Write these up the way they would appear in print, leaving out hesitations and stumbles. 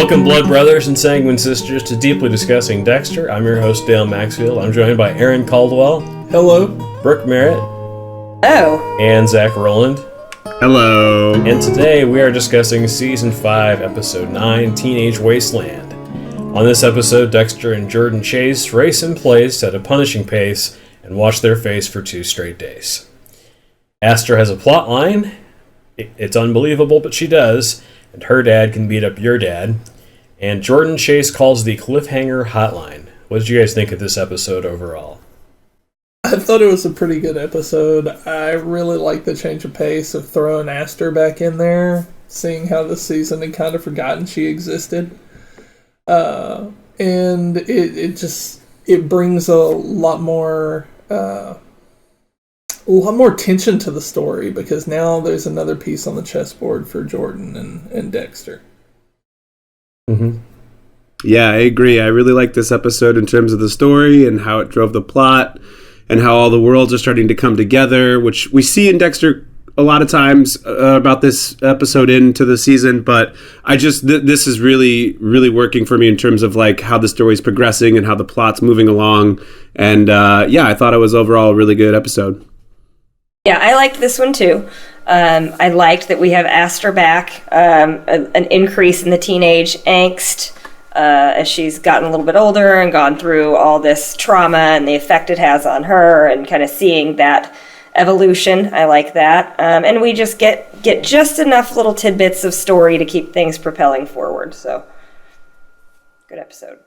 Welcome, blood brothers and sanguine sisters, to Deeply Discussing Dexter. I'm your host, Dale Maxfield. I'm joined by Aaron Caldwell. Hello. Brooke Merritt. Oh. And Zach Rowland. Hello. And today we are discussing Season 5, Episode 9, Teenage Wasteland. On this episode, Dexter and Jordan Chase race in place at a punishing pace and watch their face for 2 straight days. Aster has a plot line. It's unbelievable, but she does. And her dad can beat up your dad. And Jordan Chase calls the cliffhanger hotline. What did you guys think of this episode overall? I thought it was a pretty good episode. I really liked the change of pace of throwing Aster back in there, seeing how this season had kind of forgotten she existed. And it brings a lot more tension to the story, because now there's another piece on the chessboard for Jordan and Dexter. Mm-hmm. Yeah, I agree. I really like this episode in terms of the story and how it drove the plot and how all the worlds are starting to come together, which we see in Dexter a lot of times about this episode into the season. But this is really, really working for me in terms of like how the story's progressing and how the plot's moving along. And I thought it was overall a really good episode. Yeah, I liked this one too. I liked that we have Aster back, an increase in the teenage angst as she's gotten a little bit older and gone through all this trauma and the effect it has on her, and kind of seeing that evolution. I like that. And we just get just enough little tidbits of story to keep things propelling forward. So, good episode.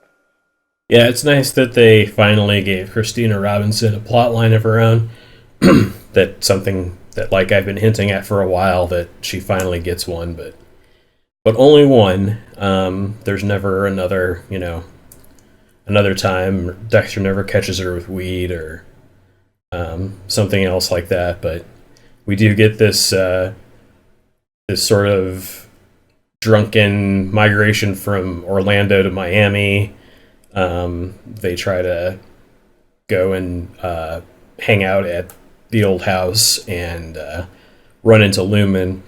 Yeah, it's nice that they finally gave Christina Robinson a plot line of her own. That's something that, like, I've been hinting at for a while, that she finally gets one, but only one. There's never another time. Dexter never catches her with weed or something else like that. But we do get this sort of drunken migration from Orlando to Miami. They try to go and hang out at the old house and run into Lumen,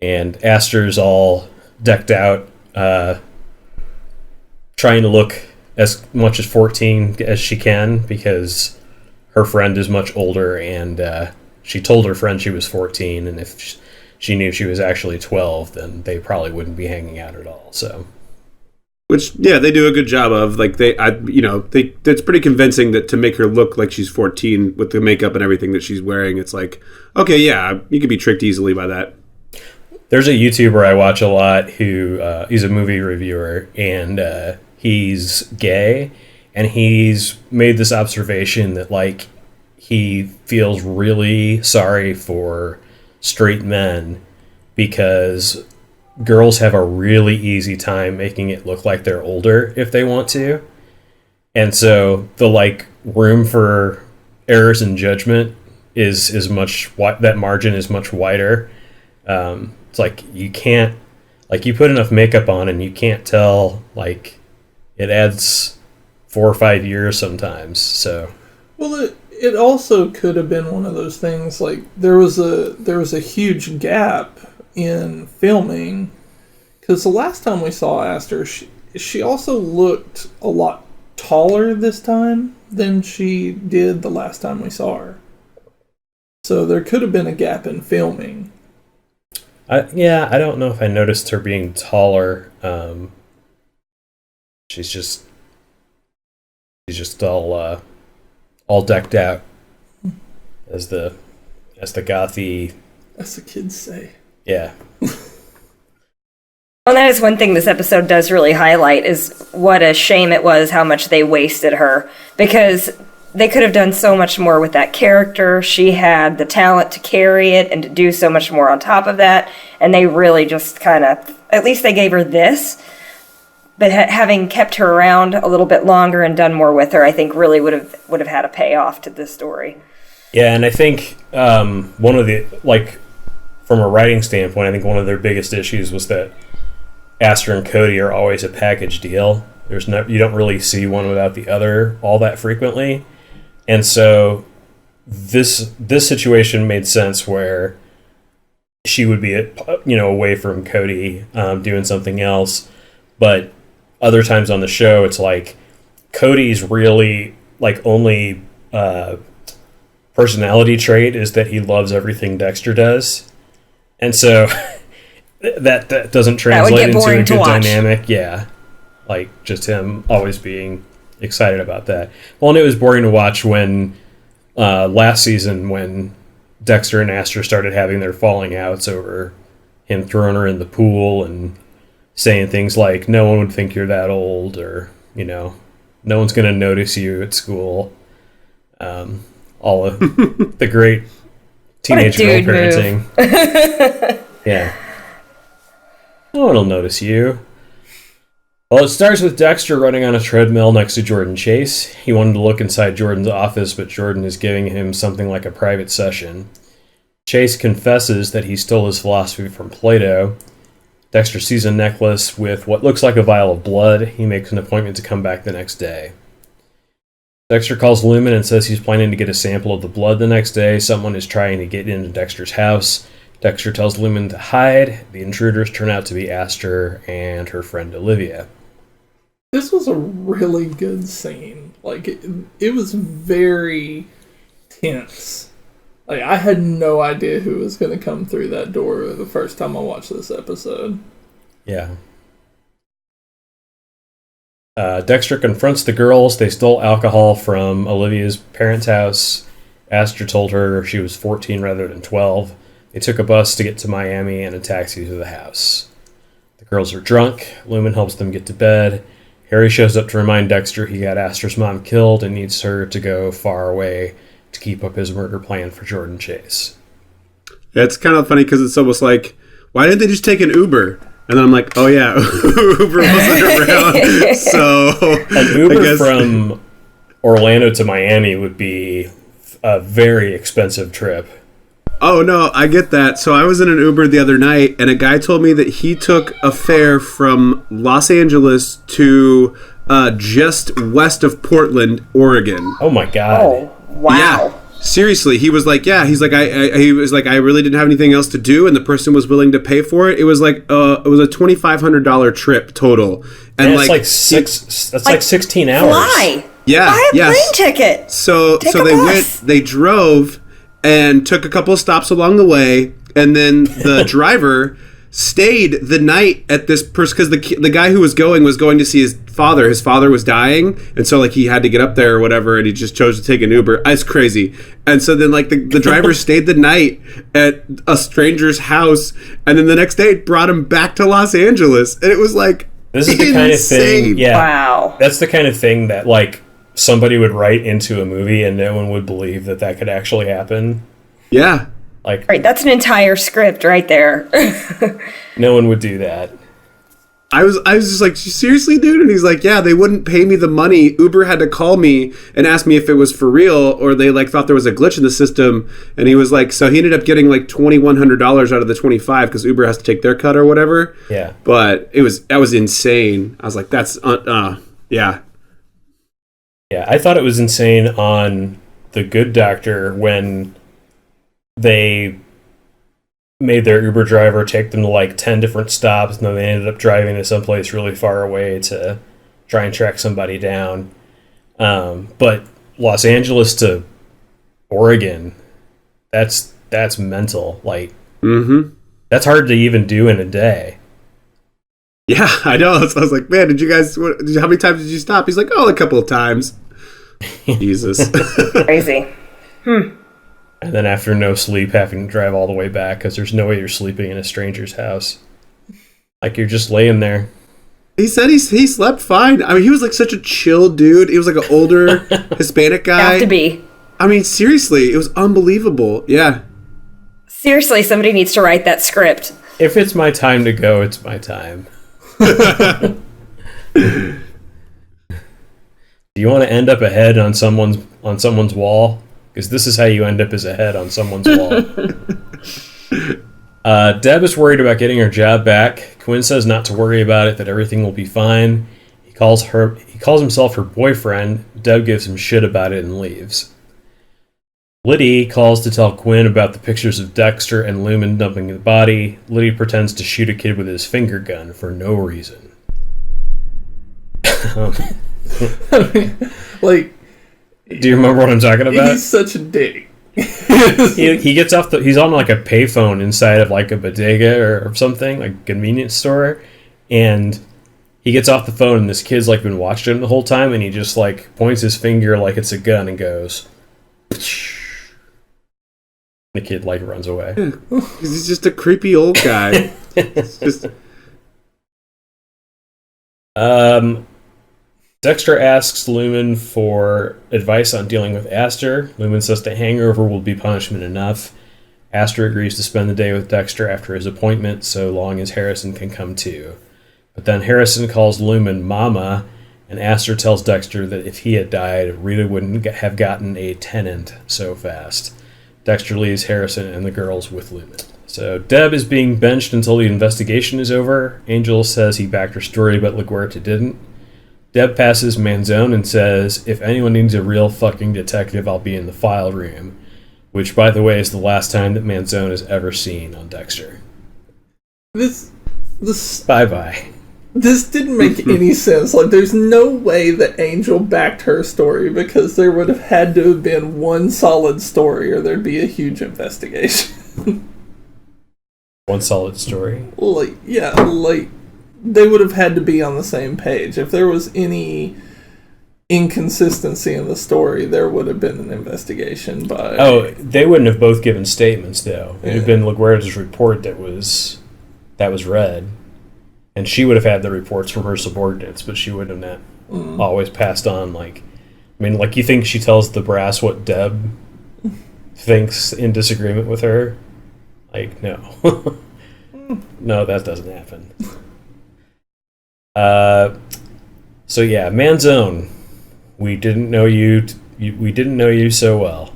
and Aster's all decked out, trying to look as much as 14 as she can, because her friend is much older, and she told her friend she was 14, and if she knew she was actually 12, then they probably wouldn't be hanging out at all. So, which, yeah, they do a good job of. Like, it's pretty convincing that to make her look like she's 14 with the makeup and everything that she's wearing, it's like, okay, yeah, you can be tricked easily by that. There's a YouTuber I watch a lot who he's a movie reviewer, and he's gay, and he's made this observation that, like, he feels really sorry for straight men because girls have a really easy time making it look like they're older if they want to. And so the, like, room for errors in judgment is that margin is much wider. It's like you can't, like, you put enough makeup on and you can't tell, like, it adds 4 or 5 years sometimes. So, well, it also could have been one of those things, like, there was a huge gap in filming, because the last time we saw Aster, she also looked a lot taller this time than she did the last time we saw her. So there could have been a gap in filming. I don't know if I noticed her being taller. She's just all decked out as the gothy, as the kids say. Yeah. Well, that is one thing this episode does really highlight, is what a shame it was how much they wasted her, because they could have done so much more with that character. She had the talent to carry it and to do so much more on top of that, and they really just kind of, at least they gave her this, but having kept her around a little bit longer and done more with her, I think really would have had a payoff to this story. Yeah, and I think one of the, like, from a writing standpoint, I think one of their biggest issues was that Aster and Cody are always a package deal. You don't really see one without the other all that frequently. And so this situation made sense where she would be away from Cody doing something else, But other times on the show, it's like Cody's really like only personality trait is that he loves everything Dexter does, and so that doesn't translate into a good dynamic. Yeah, like just him always being excited about that. Well, and it was boring to watch when last season when Dexter and Aster started having their falling outs over him throwing her in the pool and saying things like, no one would think you're that old, or, you know, no one's going to notice you at school. All of the great teenage girl parenting. Yeah. No one will notice you. Well, it starts with Dexter running on a treadmill next to Jordan Chase. He wanted to look inside Jordan's office, but Jordan is giving him something like a private session. Chase confesses that he stole his philosophy from Plato. Dexter sees a necklace with what looks like a vial of blood. He makes an appointment to come back the next day. Dexter calls Lumen and says he's planning to get a sample of the blood the next day. Someone is trying to get into Dexter's house. Dexter tells Lumen to hide. The intruders turn out to be Aster and her friend Olivia. This was a really good scene. Like, it was very tense. Like, I had no idea who was going to come through that door the first time I watched this episode. Yeah. Dexter confronts the girls. They stole alcohol from Olivia's parents' house. Aster told her she was 14 rather than 12. They took a bus to get to Miami and a taxi to the house. The girls are drunk. Lumen helps them get to bed. Harry shows up to remind Dexter he got Aster's mom killed and needs her to go far away to keep up his murder plan for Jordan Chase. Yeah, it's kind of funny because it's almost like, why didn't they just take an Uber? And then I'm like, oh yeah, Uber wasn't around. So an Uber from Orlando to Miami would be a very expensive trip. Oh no, I get that. So I was in an Uber the other night, and a guy told me that he took a fare from Los Angeles to just west of Portland, Oregon. Oh my god! Oh wow! Yeah. Seriously, he was like, yeah, he's like, he was like, I really didn't have anything else to do, and the person was willing to pay for it. It was like, it was a $2,500 trip total, and like that's like 16 hours. Fly, yeah, buy a plane ticket. So they drove and took a couple of stops along the way, and then the driver stayed the night at this person because the guy who was going to see his father. His father was dying, and so like he had to get up there or whatever, and he just chose to take an Uber. It's crazy. And so then like the driver stayed the night at a stranger's house, and then the next day brought him back to Los Angeles, and it was like, this is the kind of thing. Yeah, wow, that's the kind of thing that like somebody would write into a movie, and no one would believe that could actually happen. Yeah. Like, right, that's an entire script right there. No one would do that. I was just like, seriously, dude? And he's like, yeah, they wouldn't pay me the money. Uber had to call me and ask me if it was for real, or they like thought there was a glitch in the system. And he was like, so he ended up getting like $2,100 out of the 25 because Uber has to take their cut or whatever. Yeah. But that was insane. I was like, that's yeah. Yeah, I thought it was insane on The Good Doctor when they made their Uber driver take them to like 10 different stops, and then they ended up driving to someplace really far away to try and track somebody down. But Los Angeles to Oregon, that's mental. Like, that's hard to even do in a day. Yeah, I know. So I was like, man, how many times did you stop? He's like, oh, a couple of times. Jesus. Crazy. And then after no sleep, having to drive all the way back because there's no way you're sleeping in a stranger's house. Like, you're just laying there. He said he slept fine. I mean, he was like such a chill dude. He was like an older Hispanic guy. Have to be. I mean, seriously, it was unbelievable. Yeah. Seriously, somebody needs to write that script. If it's my time to go, it's my time. Do you want to end up a head on someone's wall? Because this is how you end up as a head on someone's wall. Deb is worried about getting her job back. Quinn says not to worry about it, that everything will be fine. He calls himself her boyfriend. Deb gives him shit about it and leaves. Liddy calls to tell Quinn about the pictures of Dexter and Lumen dumping the body. Liddy pretends to shoot a kid with his finger gun for no reason. I mean, like, Do you remember what I'm talking about? he's such a dick. He gets off he's on like a payphone inside of like a bodega or something, like a convenience store, and he gets off the phone and this kid's like been watching him the whole time, and he just like points his finger like it's a gun and goes. The kid like runs away. He's just a creepy old guy. It's just... Dexter asks Lumen for advice on dealing with Aster. Lumen says the hangover will be punishment enough. Aster agrees to spend the day with Dexter after his appointment, so long as Harrison can come too. But then Harrison calls Lumen Mama, and Aster tells Dexter that if he had died, Rita wouldn't have gotten a tenant so fast. Dexter leaves Harrison and the girls with Lumen. So Deb is being benched until the investigation is over. Angel says he backed her story, but LaGuerta didn't. Deb passes Manzone and says, if anyone needs a real fucking detective, I'll be in the file room. Which, by the way, is the last time that Manzone is ever seen on Dexter. This Bye-bye. This didn't make any sense. Like, there's no way that Angel backed her story, because there would have had to have been one solid story or there'd be a huge investigation. One solid story? Like, they would have had to be on the same page. If there was any inconsistency in the story, there would have been an investigation by... Oh, they wouldn't have both given statements, though. It would have been LaGuerta's report that was read. And she would have had the reports from her subordinates, but she would have not always passed on, like... I mean, like, you think she tells the brass what Deb thinks in disagreement with her? Like, no. No, that doesn't happen. So yeah, Manzone. We didn't know you. We didn't know you so well.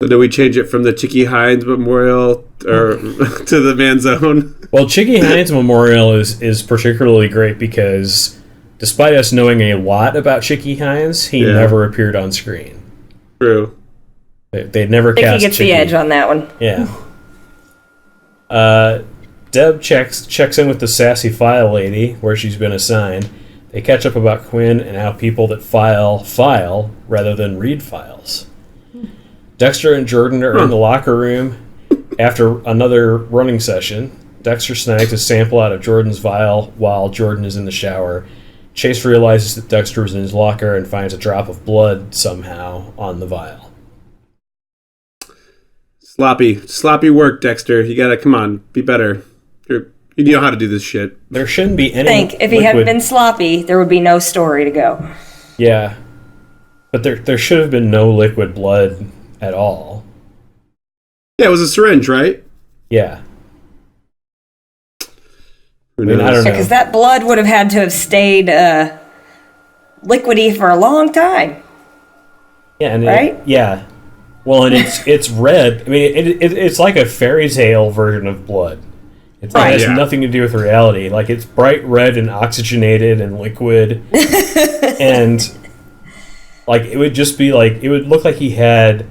So do we change it from the Chicky Hines Memorial or to the Manzone? Well, Chicky Hines Memorial is particularly great because, despite us knowing a lot about Chicky Hines, he never appeared on screen. True. They'd never I think cast he gets Chicky. the edge on that one. Yeah. Deb checks in with the sassy file lady, where she's been assigned. They catch up about Quinn and how people that file rather than read files. Dexter and Jordan are in the locker room after another running session. Dexter snags a sample out of Jordan's vial while Jordan is in the shower. Chase realizes that Dexter was in his locker and finds a drop of blood somehow on the vial. Sloppy work, Dexter. You gotta, come on, be better. You know how to do this shit. There shouldn't be any If he hadn't been sloppy, there would be no story to go. Yeah. But there should have been no liquid blood at all. Yeah, it was a syringe, right? Yeah. I I don't know. Because that blood would have had to have stayed liquidy for a long time. Yeah, and right? Yeah. Well, and it's red. I mean, it's like a fairy tale version of blood. It has nothing to do with reality. Like, it's bright red and oxygenated and liquid. And, like, it would just be like, it would look like he had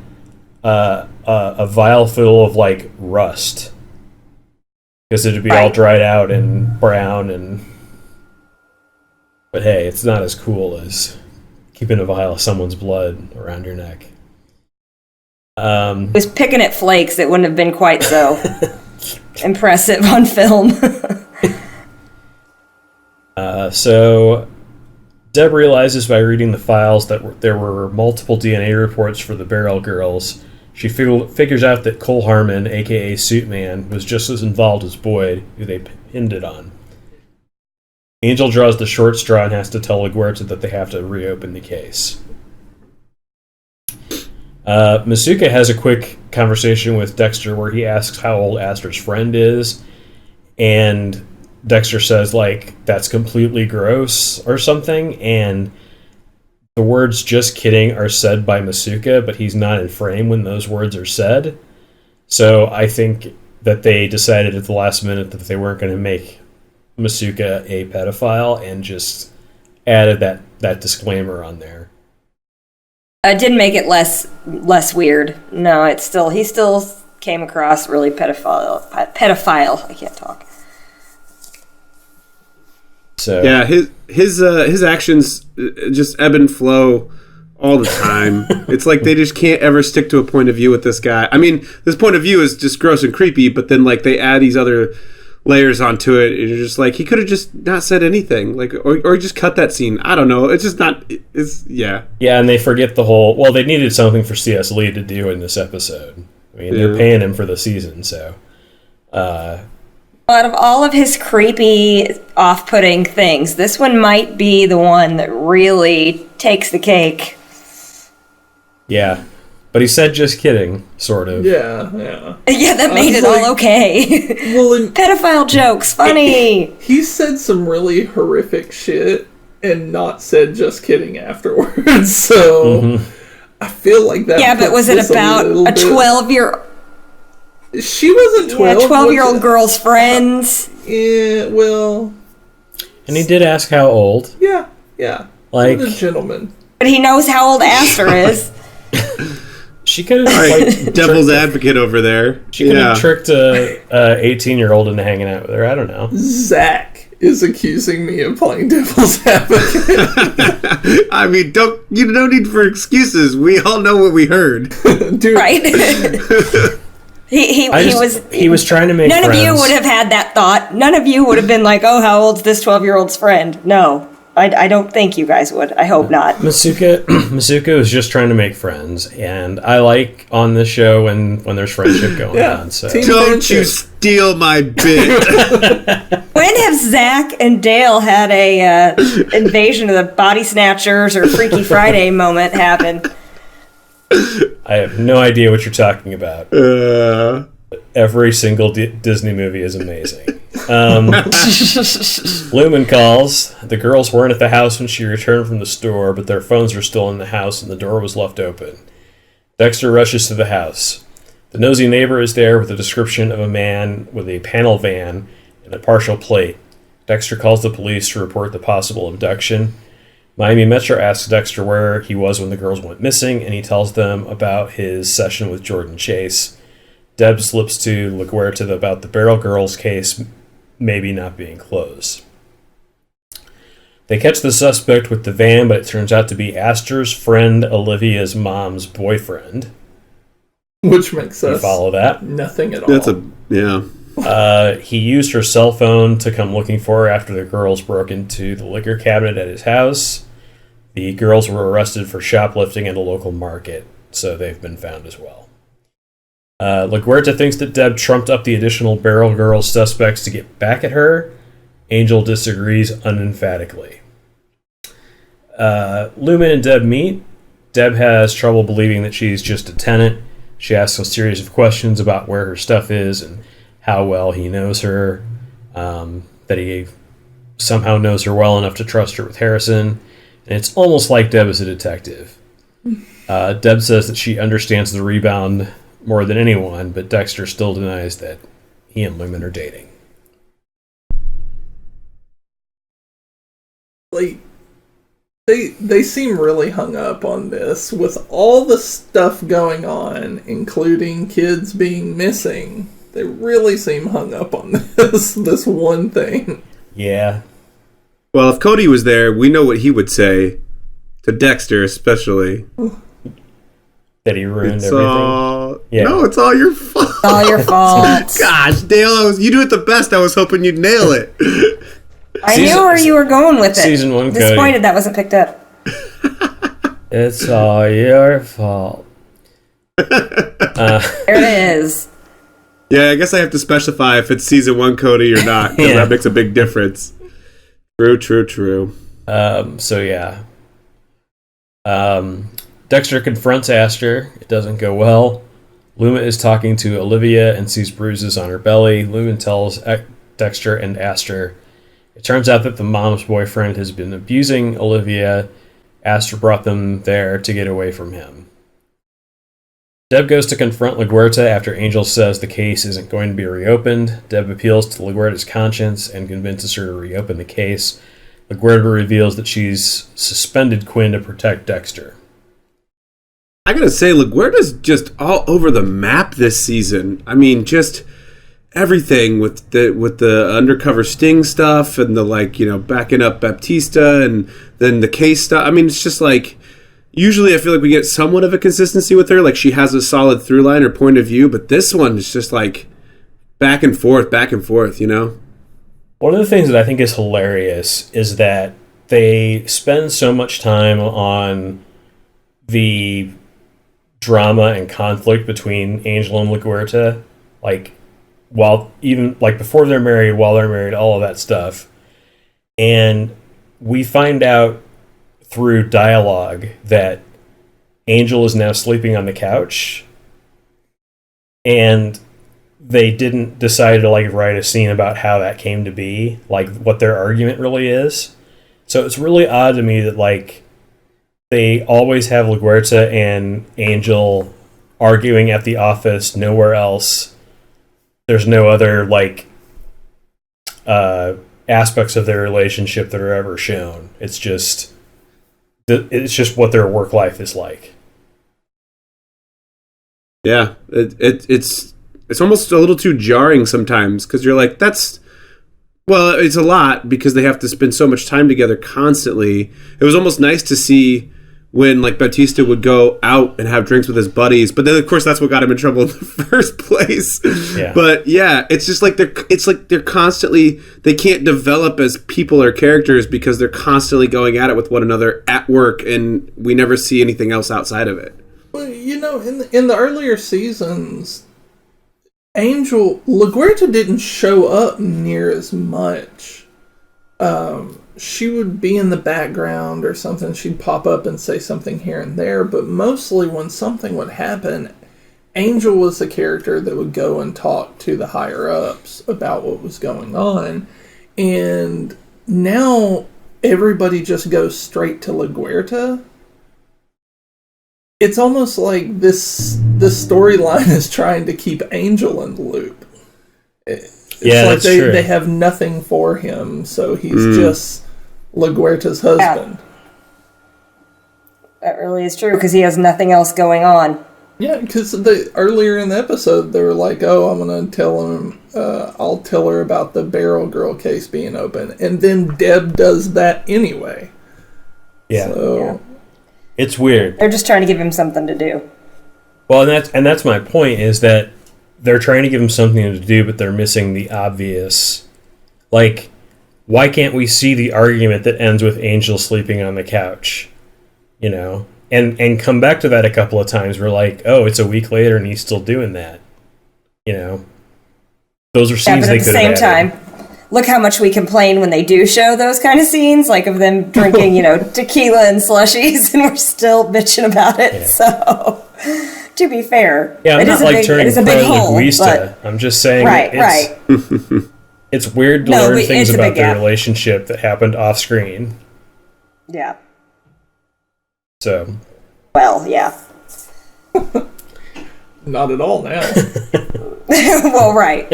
a vial full of, like, rust. Because it would be all dried out and brown and... But hey, it's not as cool as keeping a vial of someone's blood around your neck. He was picking at flakes that wouldn't have been quite so impressive on film. So Deb realizes by reading the files that there were multiple DNA reports for the Barrel Girls. She figures out that Cole Harmon, a.k.a. Suitman, was just as involved as Boyd, who they pinned it on. Angel draws the short straw and has to tell LaGuerta that they have to reopen the case. Masuka has a quick conversation with Dexter where he asks how old Aster's friend is, and Dexter says, like, that's completely gross or something, and the words "just kidding" are said by Masuka, but he's not in frame when those words are said. So I think that they decided at the last minute that they weren't going to make Masuka a pedophile and just added that disclaimer on there. It didn't make it less weird. No, he still came across really pedophile. I can't talk. So yeah, his actions just ebb and flow all the time. It's like they just can't ever stick to a point of view with this guy. I mean, this point of view is just gross and creepy, but then like they add these other layers onto it, and you're just like, he could have just not said anything, like, or just cut that scene. I don't know. It's just not. It's yeah. Yeah, and they forget the whole. Well, they needed something for C.S. Lee to do in this episode. I mean, they're paying him for the season, so. Out of all of his creepy, off-putting things, this one might be the one that really takes the cake. Yeah, but he said just kidding, sort of. Yeah. Yeah, that made it all okay. Well, pedophile jokes, funny. He said some really horrific shit and not said just kidding afterwards. So I feel like that. Yeah, but was it about a 12-year? She wasn't 12. Yeah, 12-year-old girl's friends. Yeah, well. And he did ask how old. Yeah. Like what a gentleman. But he knows how old Aster is. She could have like devil's advocate over there. She could have tricked a 18-year-old into hanging out with her. I don't know. Zach is accusing me of playing devil's advocate. I mean, you don't need for excuses. We all know what we heard. Dude. Right? He was trying to make none friends. of you would have had that thought. None of you would have been like, oh, how old's this 12-year-old's friend? No. I don't think you guys would. I hope not. Masuka was just trying to make friends, and I like on this show when there's friendship going on. So don't you steal my bit. When have Zach and Dale had a invasion of the body snatchers or Freaky Friday moment happen? I have no idea what you're talking about. Every single Disney movie is amazing. Lumen calls. The girls weren't at the house when she returned from the store, but their phones were still in the house and the door was left open. Dexter rushes to the house. The nosy neighbor is there with a description of a man with a panel van and a partial plate. Dexter calls the police to report the possible abduction. Miami Metro asks Dexter where he was when the girls went missing, and he tells them about his session with Jordan Chase. Deb slips to LaGuerta about the Barrel Girls case maybe not being closed. They catch the suspect with the van, but it turns out to be Aster's friend Olivia's mom's boyfriend. Which makes You follow that? Nothing at all. He used her cell phone to come looking for her after the girls broke into the liquor cabinet at his house. The girls were arrested for shoplifting at a local market, so they've been found as well. LaGuerta thinks that Deb trumped up the additional Barrel Girls suspects to get back at her. Angel disagrees unemphatically. Lumen and Deb meet. Deb has trouble believing that she's just a tenant. She asks a series of questions about where her stuff is and how well he knows her, that he somehow knows her well enough to trust her with Harrison, and it's almost like Deb is a detective. Deb says that she understands the rebound more than anyone, but Dexter still denies that he and Lumen are dating. Like, they seem really hung up on this with all the stuff going on, including kids being missing. They really seem hung up on this one thing. Yeah. Well, if Cody was there, we know what he would say to Dexter, especially. That he ruined everything. No, it's all your fault. All your fault. Gosh, Dale, you do it the best. I was hoping you'd nail it. I knew where you were going with it. Season 1, Cody. Disappointed that wasn't picked up. It's all your fault. There it is. Yeah, I guess I have to specify if it's season 1 Cody or not, because that makes a big difference. True. So yeah. Dexter confronts Aster. It doesn't go well. Luma is talking to Olivia and sees bruises on her belly. Lumen tells Dexter and Aster. It turns out that the mom's boyfriend has been abusing Olivia. Aster brought them there to get away from him. Deb goes to confront LaGuerta after Angel says the case isn't going to be reopened. Deb appeals to LaGuerta's conscience and convinces her to reopen the case. LaGuerta reveals that she's suspended Quinn to protect Dexter. I gotta say, LaGuerta's just all over the map this season. I mean, just everything with the undercover sting stuff and the backing up Baptista and then the case stuff. I mean, it's just like usually I feel like we get somewhat of a consistency with her. Like she has a solid through line or point of view, but this one is just like back and forth, One of the things that I think is hilarious is that they spend so much time on the drama and conflict between Angel and LaGuerta, before they're married, while they're married, all of that stuff. And we find out through dialogue that Angel is now sleeping on the couch, and they didn't decide to write a scene about how that came to be, what their argument really is. So it's really odd to me that they always have LaGuerta and Angel arguing at the office, nowhere else. There's no other aspects of their relationship that are ever shown. It's just what their work life is like. Yeah, it's almost a little too jarring sometimes because you're like, it's a lot because they have to spend so much time together constantly. It was almost nice to see when Bautista would go out and have drinks with his buddies, but then of course that's what got him in trouble in the first place. Yeah. But yeah, it's just they're constantly, they can't develop as people or characters because they're constantly going at it with one another at work, and we never see anything else outside of it. Well, in the earlier seasons, LaGuerta didn't show up near as much. She would be in the background or something. She'd pop up and say something here and there, but mostly when something would happen, Angel was the character that would go and talk to the higher-ups about what was going on. And now everybody just goes straight to LaGuerta. It's almost like this storyline is trying to keep Angel in the loop. It's like they have nothing for him, so he's just LaGuerta's husband. That really is true, because he has nothing else going on. Yeah, because earlier in the episode, they were like, oh, I'm going to tell him, I'll tell her about the Barrel Girl case being open. And then Deb does that anyway. Yeah. So, yeah. It's weird. They're just trying to give him something to do. Well, and that's my point, is that they're trying to give him something to do, but they're missing the obvious. Why can't we see the argument that ends with Angel sleeping on the couch? And come back to that a couple of times. We're like, oh, it's a week later and he's still doing that. Those are scenes they could have added. At the same time, look how much we complain when they do show those kind of scenes, of them drinking, tequila and slushies, and we're still bitching about it. Yeah. So, to be fair, yeah, I'm not turning pro Luisa. But I'm just saying, right. It's weird to learn things about their relationship that happened off screen. Yeah. So. Well, yeah. Not at all now. Well, right.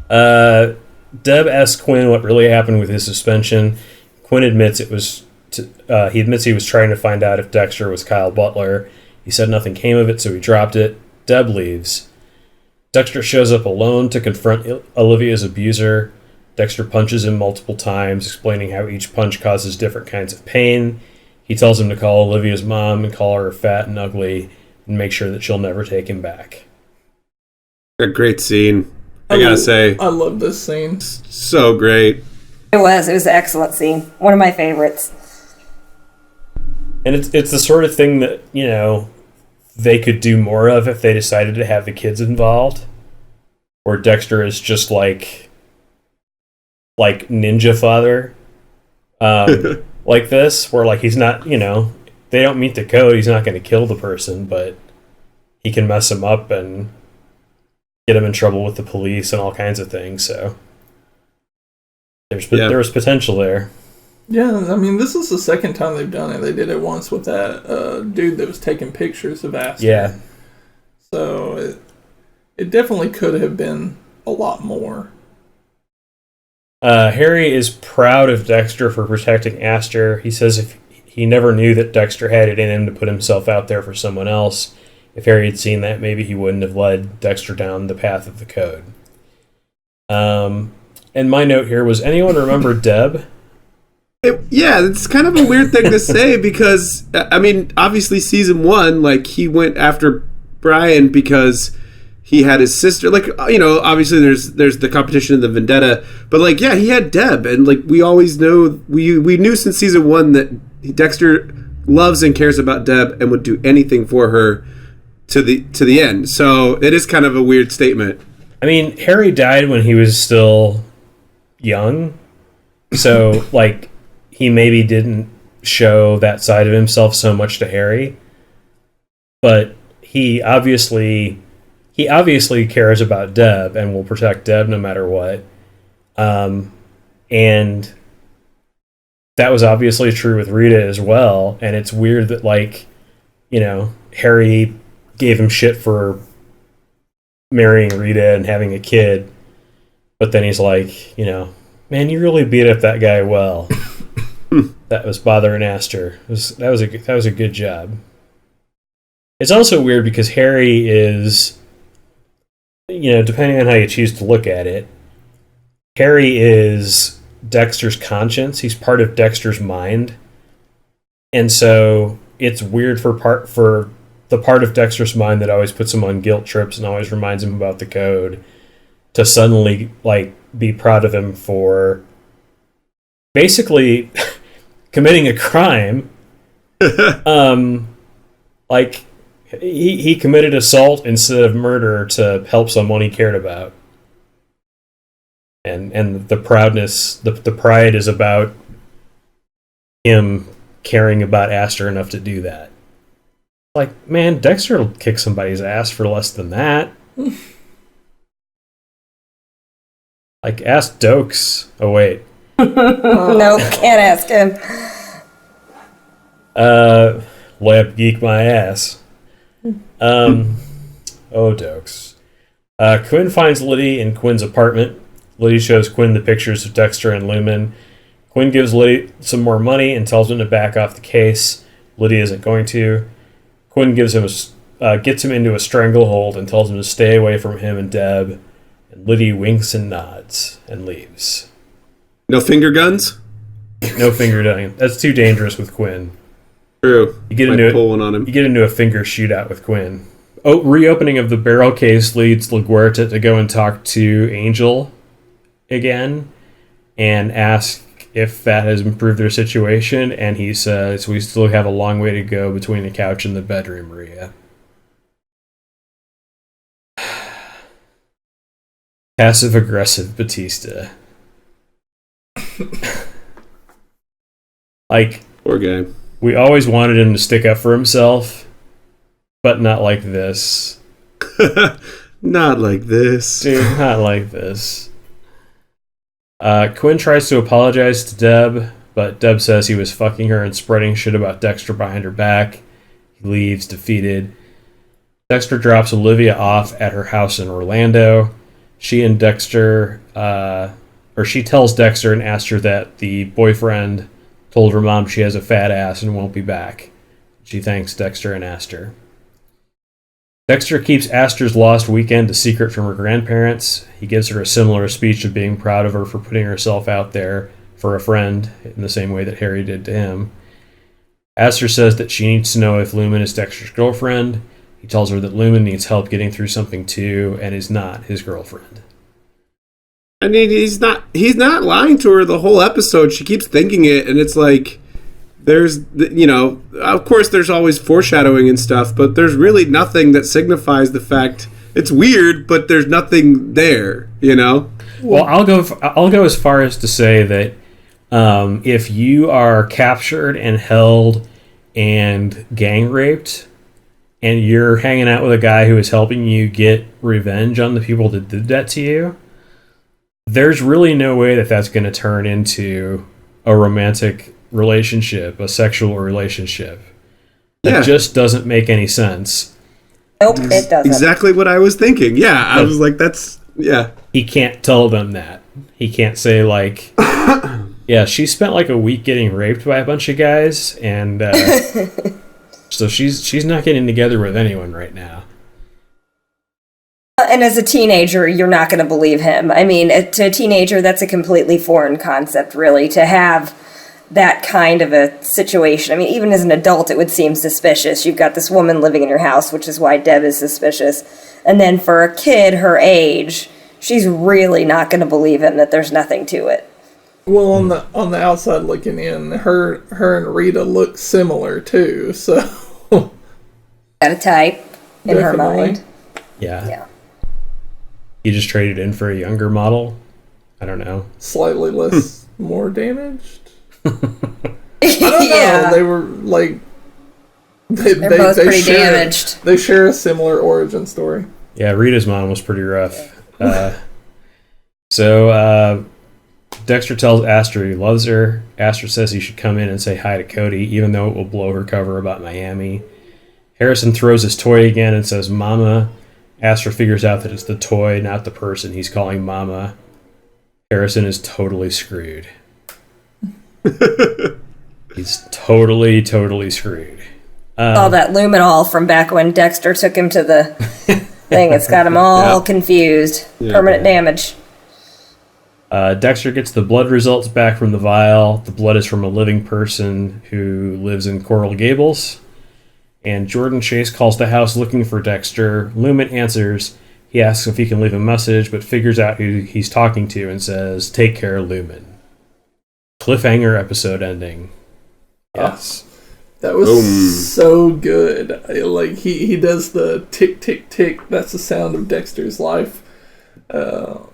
Deb asks Quinn what really happened with his suspension. Quinn admits he was trying to find out if Dexter was Kyle Butler. He said nothing came of it, so he dropped it. Deb leaves. Dexter shows up alone to confront Olivia's abuser. Dexter punches him multiple times, explaining how each punch causes different kinds of pain. He tells him to call Olivia's mom and call her fat and ugly and make sure that she'll never take him back. A great scene. I gotta say. I love this scene. So great. It was an excellent scene. One of my favorites. And it's the sort of thing that, they could do more of if they decided to have the kids involved. Where Dexter is just like ninja father. Like this, where he's not, they don't meet the code, he's not going to kill the person, but he can mess him up and get him in trouble with the police and all kinds of things, so there was potential there. Yeah, I mean, this is the second time they've done it. They did it once with that dude that was taking pictures of Astor. Yeah. So it definitely could have been a lot more. Harry is proud of Dexter for protecting Astor. He says if he never knew that Dexter had it in him to put himself out there for someone else. If Harry had seen that, maybe he wouldn't have led Dexter down the path of the code. And my note here was, anyone remember Deb? Yeah, it's kind of a weird thing to say because, I mean, obviously season 1, like, he went after Brian because he had his sister. Like, you know, obviously there's the competition and the vendetta, but, like, yeah, he had Deb, and, like, we always know, we knew since season 1 that Dexter loves and cares about Deb and would do anything for her to the end. So it is kind of a weird statement. I mean, Harry died when he was still young, so, like, he maybe didn't show that side of himself so much to Harry, but he obviously cares about Deb and will protect Deb no matter what. And that was obviously true with Rita as well. And it's weird that, like, you know, Harry gave him shit for marrying Rita and having a kid, but then he's like, you know, man, you really beat up that guy well. That was bothering Aster. That was a good job. It's also weird because Harry is, you know, depending on how you choose to look at it, Harry is Dexter's conscience. He's part of Dexter's mind. And so it's weird for the part of Dexter's mind that always puts him on guilt trips and always reminds him about the code to suddenly, like, be proud of him for basically committing a crime. Like, he committed assault instead of murder to help someone he cared about. And the proudness, the pride is about him caring about Aster enough to do that. Like, man, Dexter will kick somebody's ass for less than that. Like, ask Dokes. Oh, wait. Nope, can't ask him. Lamp geek my ass. Oh, Dokes. Quinn finds Liddy in Quinn's apartment. Liddy shows Quinn the pictures of Dexter and Lumen. Quinn gives Liddy some more money and tells him to back off the case. Liddy isn't going to. Quinn gets him into a stranglehold and tells him to stay away from him and Deb. And Liddy winks and nods and leaves. No finger guns? No finger gunning. That's too dangerous with Quinn. True. You get pull one on him. You get into a finger shootout with Quinn. Oh, reopening of the barrel case leads LaGuerta to go and talk to Angel again and ask if that has improved their situation, and he says, we still have a long way to go between the couch and the bedroom, Maria. Passive-aggressive Batista. Like, poor guy. We always wanted him to stick up for himself, but not like this. Not like this. Dude, not like this. Quinn tries to apologize to Deb, but Deb says he was fucking her and spreading shit about Dexter behind her back. He leaves, defeated. Dexter drops Olivia off at her house in Orlando. She and Dexter, she tells Dexter and Aster that the boyfriend told her mom she has a fat ass and won't be back. She thanks Dexter and Aster. Dexter keeps Aster's lost weekend a secret from her grandparents. He gives her a similar speech of being proud of her for putting herself out there for a friend in the same way that Harry did to him. Aster says that she needs to know if Lumen is Dexter's girlfriend. He tells her that Lumen needs help getting through something too and is not his girlfriend. I mean, he's not lying to her the whole episode. She keeps thinking it, and it's like, there's, you know, of course there's always foreshadowing and stuff, but there's really nothing that signifies the fact. It's weird, but there's nothing there, you know? Well, I'll go as far as to say that if you are captured and held and gang raped, and you're hanging out with a guy who is helping you get revenge on the people that did that to you, there's really no way that that's going to turn into a romantic relationship, a sexual relationship. That just doesn't make any sense. Nope, it doesn't. Exactly what I was thinking. Yeah, I was like, that's, yeah. He can't tell them that. He can't say, like, yeah, she spent like a week getting raped by a bunch of guys, and so she's not getting together with anyone right now. and as a teenager, you're not going to believe him. I mean, to a teenager, that's a completely foreign concept, really, to have that kind of a situation. I mean, even as an adult, it would seem suspicious. You've got this woman living in your house, which is why Deb is suspicious. And then for a kid her age, she's really not going to believe him that there's nothing to it. Well, on the outside looking in, her and Rita look similar too. So Got a type in her mind. Yeah. You just traded in for a younger model? I don't know. Slightly less, more damaged? I don't know. They were like... They're both pretty damaged. They share a similar origin story. Yeah, Rita's mom was pretty rough. So Dexter tells Aster he loves her. Aster says he should come in and say hi to Cody, even though it will blow her cover about Miami. Harrison throws his toy again and says, Mama. Aster figures out that it's the toy, not the person he's calling Mama. Harrison is totally screwed. He's totally screwed. All that luminol from back when Dexter took him to the thing. It's got him all confused. Permanent damage. Dexter gets the blood results back from the vial. The blood is from a living person who lives in Coral Gables. And Jordan Chase calls the house looking for Dexter. Lumen answers. He asks if he can leave a message, but figures out who he's talking to and says, "Take care, Lumen." Cliffhanger episode ending. Yes. That was so good. Like he does the tick tick tick. That's the sound of Dexter's life. And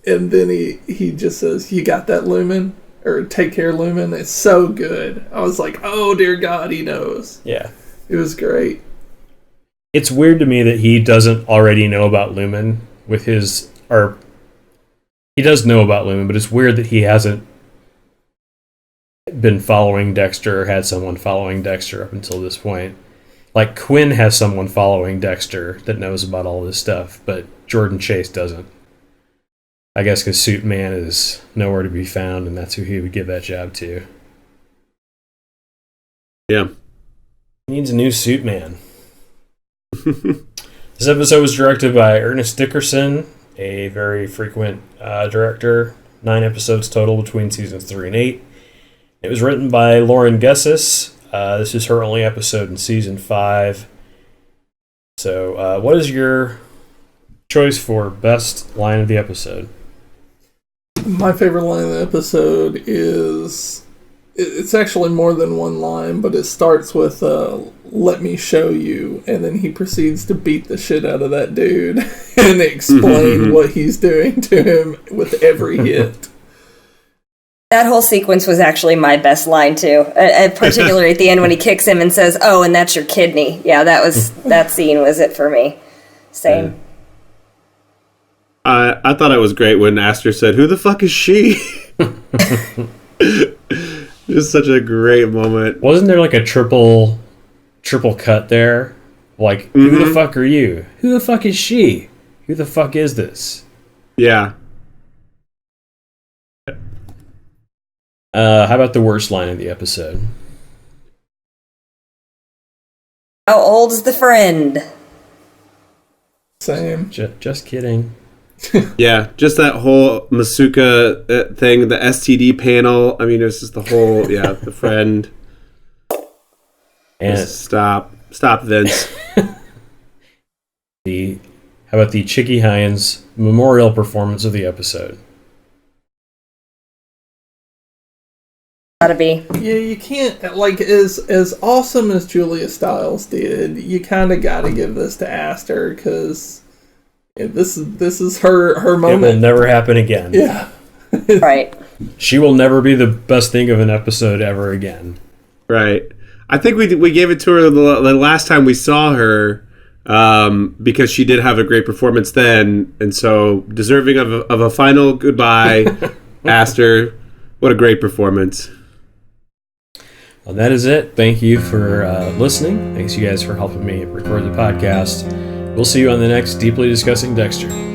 then he just says, "You got that, Lumen?" Or "Take care, Lumen." It's so good. I was like, oh dear God, he knows. Yeah. It was great. It's weird to me that he doesn't already know about Lumen with his, or he does know about Lumen, but it's weird that he hasn't been following Dexter or had someone following Dexter up until this point. Like Quinn has someone following Dexter that knows about all this stuff, but Jordan Chase doesn't. I guess because Suit Man is nowhere to be found, and that's who he would give that job to. Yeah. He needs a new Suit Man. This episode was directed by Ernest Dickerson, a very frequent director. 9 episodes total between seasons 3 and 8. It was written by Lauren Gessis. This is her only episode in season 5. So, what is your choice for best line of the episode? My favorite line of the episode is... It's actually more than one line, but it starts with, "Let me show you," and then he proceeds to beat the shit out of that dude and explain what he's doing to him with every hit. That whole sequence was actually my best line, too. Particularly at the end when he kicks him and says, "Oh, and that's your kidney." Yeah, that scene was it for me. Same. I thought it was great when Aster said, "Who the fuck is she?" Just such a great moment. Wasn't there like a triple cut there? Like, who the fuck are you? Who the fuck is she? Who the fuck is this? Yeah. How about the worst line of the episode? How old's the friend? Same. Just kidding. Yeah, just that whole Masuka thing, the STD panel. I mean, it's just the whole, the friend. And just stop, Vince. How about the Chicky Hines memorial performance of the episode? Gotta be. Yeah, you can't, like, as awesome as Julia Stiles did, you kind of got to give this to Aster, because this is her moment. It will never happen again. Yeah. Right. She will never be the best thing of an episode ever again. Right. I think we gave it to her the last time we saw her, because she did have a great performance then, and so deserving of a final goodbye. Aster, what a great performance. Well, that is it. Thank you for listening. Thanks you guys for helping me record the podcast. We'll see you on the next Deeply Discussing Dexter.